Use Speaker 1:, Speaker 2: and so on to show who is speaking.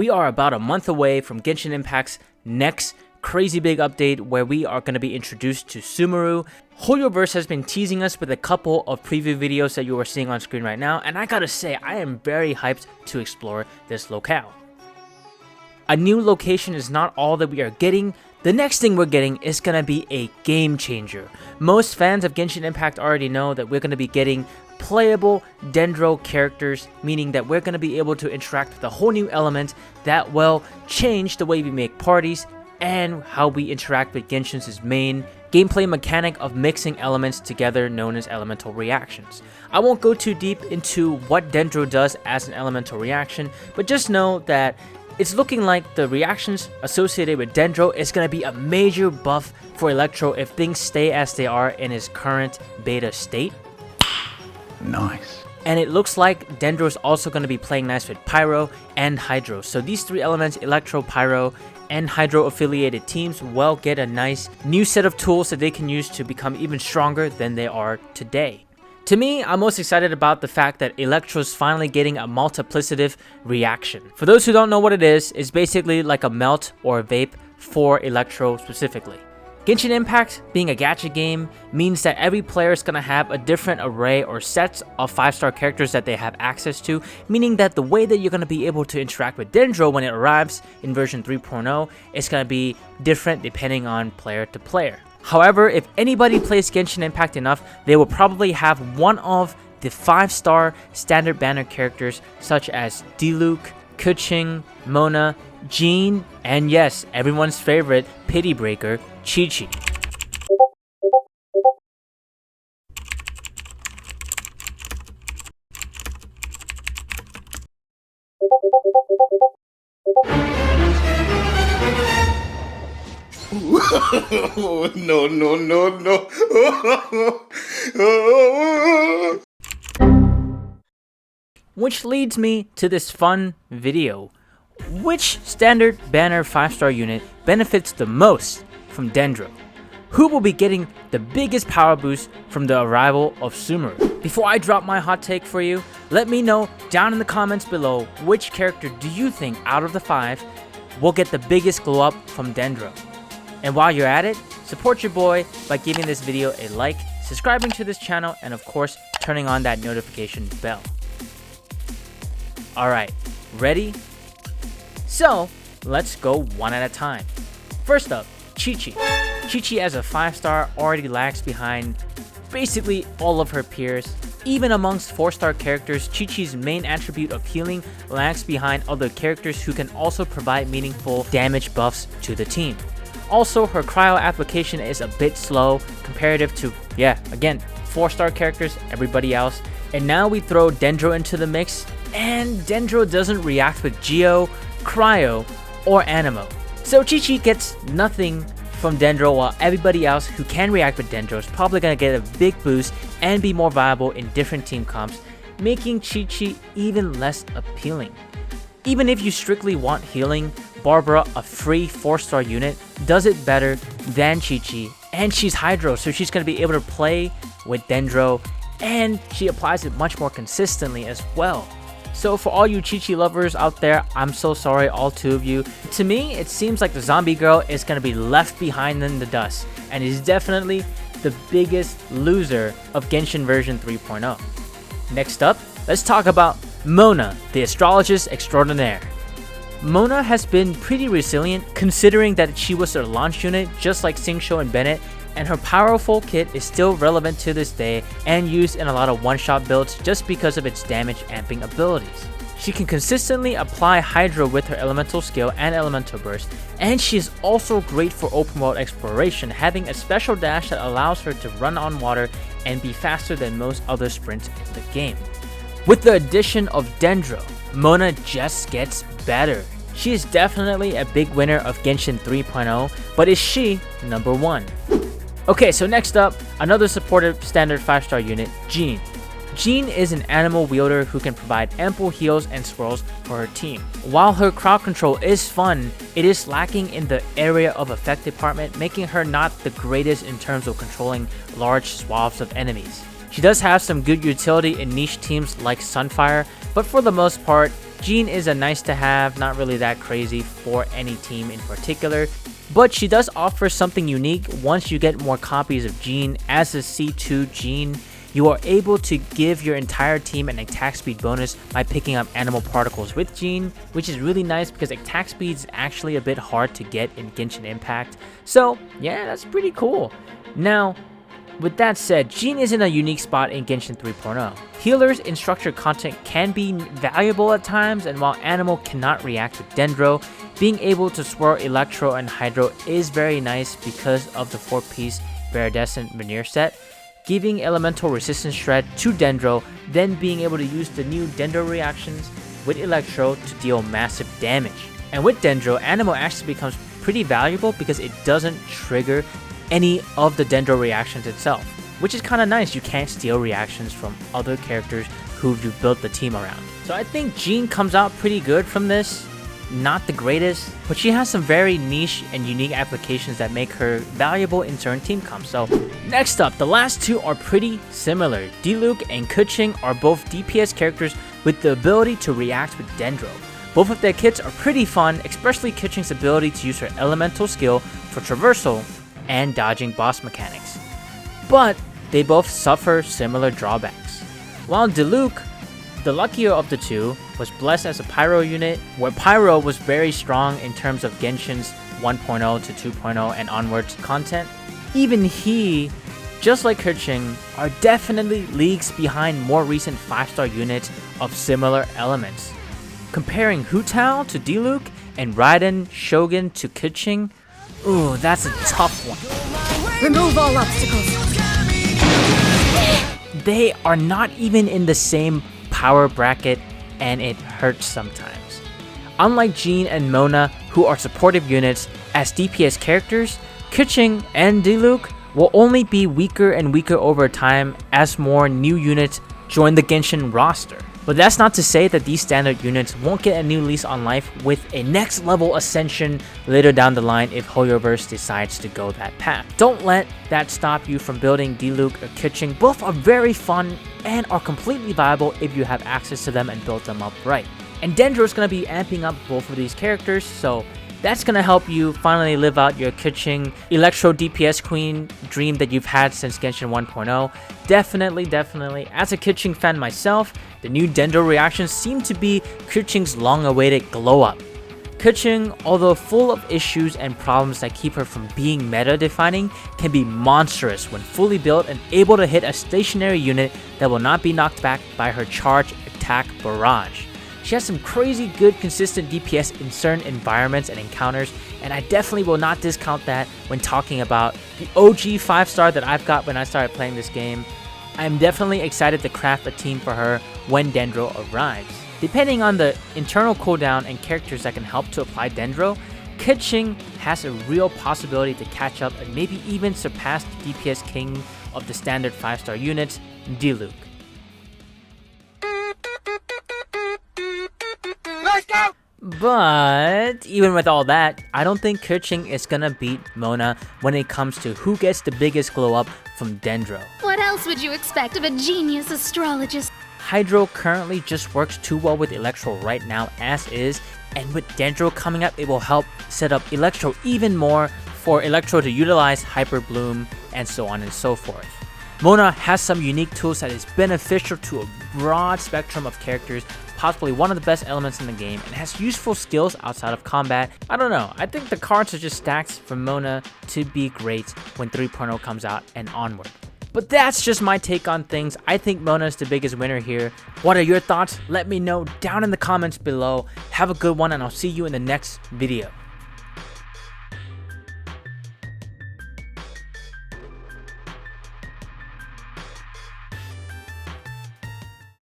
Speaker 1: we are about a month away from Genshin Impact's next crazy big update where we are going to be introduced to Sumeru. Hoyoverse has been teasing us with a couple of preview videos that you are seeing on screen right now, and I gotta say, I am very hyped to explore this locale. A new location is not all that we are getting. The next thing we're getting is going to be a game changer. Most fans of Genshin Impact already know that we're going to be getting playable Dendro characters, meaning that we're going to be able to interact with a whole new element that will change the way we make parties and how we interact with Genshin's main gameplay mechanic of mixing elements together, known as elemental reactions. I won't go too deep into what Dendro does as an elemental reaction, but just know that it's looking like the reactions associated with Dendro is going to be a major buff for Electro if things stay as they are in his current beta state.
Speaker 2: Nice.
Speaker 1: And it looks like Dendro is also going to be playing nice with Pyro and Hydro. So these three elements, Electro, Pyro, and Hydro affiliated teams will get a nice new set of tools that they can use to become even stronger than they are today. To me, I'm most excited about the fact that Electro's finally getting a multiplicative reaction. For those who don't know what it is, it's basically like a melt or a vape for Electro specifically. Genshin Impact, being a gacha game, means that every player is going to have a different array or sets of 5-star characters that they have access to, meaning that the way that you're going to be able to interact with Dendro when it arrives in version 3.0 is going to be different depending on player to player. However, if anybody plays Genshin Impact enough, they will probably have one of the 5-star standard banner characters such as Diluc, Keqing, Mona, Jean, and yes, everyone's favorite pity breaker, Qiqi.
Speaker 2: No.
Speaker 1: Which leads me to this fun video. Which standard banner 5-star unit benefits the most from Dendro? Who will be getting the biggest power boost from the arrival of Sumeru? Before I drop my hot take for you, let me know down in the comments below which character do you think out of the 5 will get the biggest glow up from Dendro. And while you're at it, support your boy by giving this video a like, subscribing to this channel, and of course, turning on that notification bell. Alright, ready? So, let's go one at a time. First up, Qiqi. Qiqi as a 5-star already lags behind basically all of her peers. Even amongst 4-star characters, Qiqi's main attribute of healing lags behind other characters who can also provide meaningful damage buffs to the team. Also, her cryo application is a bit slow comparative to, again, 4-star characters, everybody else. And now we throw Dendro into the mix, and Dendro doesn't react with Geo, Cryo, or Animo. So Qiqi gets nothing from Dendro, while everybody else who can react with Dendro is probably going to get a big boost and be more viable in different team comps, making Qiqi even less appealing. Even if you strictly want healing, Barbara, a free 4-star unit, does it better than Qiqi, and she's Hydro, so she's going to be able to play with Dendro, and she applies it much more consistently as well. So for all you Qiqi lovers out there, I'm so sorry, all 2 of you. To me, it seems like the zombie girl is going to be left behind in the dust, and is definitely the biggest loser of Genshin version 3.0. Next up, let's talk about Mona, the astrologist extraordinaire. Mona has been pretty resilient considering that she was a launch unit just like Xingqiu and Bennett, and her powerful kit is still relevant to this day and used in a lot of one-shot builds just because of its damage amping abilities. She can consistently apply Hydro with her elemental skill and elemental burst, and she is also great for open world exploration, having a special dash that allows her to run on water and be faster than most other sprints in the game. With the addition of Dendro, Mona just gets better. She is definitely a big winner of Genshin 3.0, but is she number 1? Okay, so next up, another supportive standard 5-star unit, Jean. Jean is an animal wielder who can provide ample heals and swirls for her team. While her crowd control is fun, it is lacking in the area of effect department, making her not the greatest in terms of controlling large swaths of enemies. She does have some good utility in niche teams like Sunfire, but for the most part, Jean is a nice to have, not really that crazy for any team in particular, but she does offer something unique. Once you get more copies of Jean as a C2 Jean, you are able to give your entire team an attack speed bonus by picking up animal particles with Jean, which is really nice because attack speed is actually a bit hard to get in Genshin Impact. So yeah, that's pretty cool. Now, with that said, Jean is in a unique spot in Genshin 3.0. Healers in structured content can be valuable at times, and while Animal cannot react with Dendro, being able to swirl Electro and Hydro is very nice because of the 4-piece Viridescent Veneer set, giving elemental resistance shred to Dendro, then being able to use the new Dendro reactions with Electro to deal massive damage. And with Dendro, Animal actually becomes pretty valuable because it doesn't trigger any of the Dendro reactions itself, which is kind of nice. You can't steal reactions from other characters who you built the team around. So I think Jean comes out pretty good from this. Not the greatest, but she has some very niche and unique applications that make her valuable in certain team comps. So next up, the last two are pretty similar. Diluc and Keqing are both DPS characters with the ability to react with Dendro. Both of their kits are pretty fun, especially Keqing's ability to use her elemental skill for traversal and dodging boss mechanics. But they both suffer similar drawbacks. While Diluc, the luckier of the two, was blessed as a Pyro unit, where Pyro was very strong in terms of Genshin's 1.0 to 2.0 and onwards content, even he, just like Keqing, are definitely leagues behind more recent 5-star units of similar elements. Comparing Hu Tao to Diluc and Raiden Shogun to Keqing, ooh, that's a tough one.
Speaker 3: Remove all obstacles.
Speaker 1: They are not even in the same power bracket, and it hurts sometimes. Unlike Jean and Mona, who are supportive units as DPS characters, Keqing and Diluc will only be weaker and weaker over time as more new units join the Genshin roster. But that's not to say that these standard units won't get a new lease on life with a next level ascension later down the line if Hoyoverse decides to go that path. Don't let that stop you from building Diluc or Keqing. Both are very fun and are completely viable if you have access to them and build them up right. And Dendro is going to be amping up both of these characters, so that's going to help you finally live out your Keqing Electro DPS Queen dream that you've had since Genshin 1.0. Definitely. As a Keqing fan myself, the new Dendro reactions seem to be Keqing's long-awaited glow-up. Keqing, although full of issues and problems that keep her from being meta-defining, can be monstrous when fully built and able to hit a stationary unit that will not be knocked back by her charge attack barrage. She has some crazy good consistent DPS in certain environments and encounters, and I definitely will not discount that when talking about the OG 5-star that I've got when I started playing this game. I'm definitely excited to craft a team for her when Dendro arrives. Depending on the internal cooldown and characters that can help to apply Dendro, Keqing has a real possibility to catch up and maybe even surpass the DPS king of the standard 5-star units, Diluc. But even with all that, I don't think Keqing is gonna beat Mona when it comes to who gets the biggest glow up from Dendro.
Speaker 3: What else would you expect of a genius astrologist?
Speaker 1: Hydro currently just works too well with Electro right now as is, and with Dendro coming up, it will help set up Electro even more for Electro to utilize Hyper Bloom and so on and so forth. Mona has some unique tools that is beneficial to a broad spectrum of characters, possibly one of the best elements in the game, and has useful skills outside of combat. I don't know, I think the cards are just stacked for Mona to be great when 3.0 comes out and onward. But that's just my take on things. I think Mona is the biggest winner here. What are your thoughts? Let me know down in the comments below. Have a good one, and I'll see you in the next video.